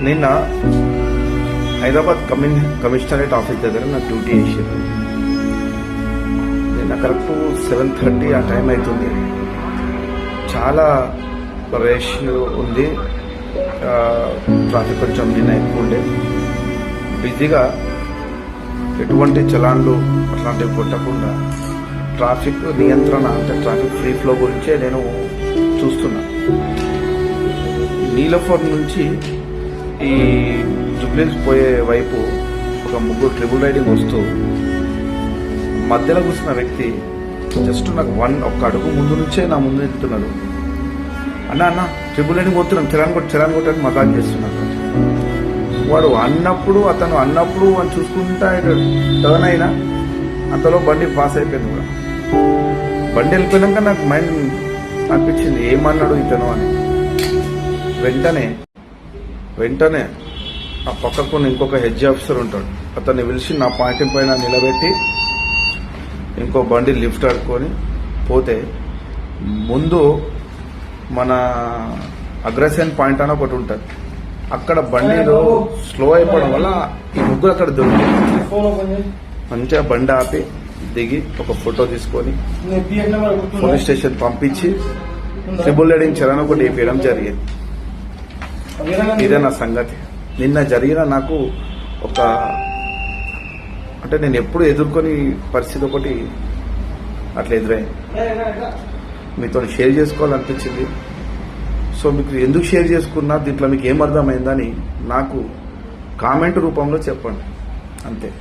నిన్న Hyderabad commissionerate office దగ్గర నాకు డ్యూటీ చేసారు. నిన్న కరెక్ట్ 7:30 ఆ టైం అవుతుంది. చాలా రష్ ఉంది, ట్రాఫిక్ కొంచెం నిన్న ఎక్కువ ఉండే, బిజీగా ఎటువంటి చలాన్లు అట్లాంటివి కొట్టకుండా ట్రాఫిక్ నియంత్రణ అంటే ట్రాఫిక్ ఫ్రీ ఫ్లో గురించే నేను చూస్తున్నా. నీలఫోర్ నుంచి ఈ జుబ్లీస్ పోయే వైపు ఒక ముగ్గురు ట్రిపుల్ రైడింగ్ వస్తూ మధ్యలో కూర్చున్న వ్యక్తి జస్ట్ నాకు ఒక్క అడుగు ముందు నుంచే నా ముందు ఎక్కుతున్నాడు. అన్న ట్రిపుల్ రైడింగ్ పోతున్నాం, చలాన్ కొట్టని మజాక్ చేస్తున్నాడు. వాడు అతను అన్నప్పుడు అని చూసుకుంటా టర్న్ అయినా అంతలో బండి పాస్ అయిపోయింది కూడా. బండి వెళ్ళిపోయినాక నాకు మైండ్ అనిపించింది ఏమన్నాడు ఇతను అని. వెంటనే ఆ పక్కకు ఇంకొక హెడ్ ఆఫీసర్ ఉంటాడు, అతన్ని పిలిచి నా పాయింట్ పైన నిలబెట్టి ఇంకో బండి లిఫ్ట్ ఆడుకొని పోతే ముందు మన అగ్రసేన్ పాయింట్ అని ఒకటి ఉంటుంది, అక్కడ బండిలో స్లో అయిపోవడం వల్ల ఈ ముగ్గురు అక్కడ దొరికి మంచిగా బండి ఆపి దిగి ఒక ఫోటో తీసుకొని పోలీస్ స్టేషన్ పంపించి ట్రిపుల్ రైడింగ్ చలాన్ ఒకటి వేయడం జరిగింది. ఇదే నా సంగతి. నిన్న జరిగిన నాకు అంటే నేను ఎప్పుడు ఎదుర్కొని పరిస్థితి ఒకటి అట్లా ఎదురైంది, మీతో షేర్ చేసుకోవాలనిపించింది. సో మీకు ఎందుకు షేర్ చేసుకున్నా, దీంట్లో మీకు ఏమర్థమైందని నాకు కామెంట్ రూపంలో చెప్పండి, అంతే.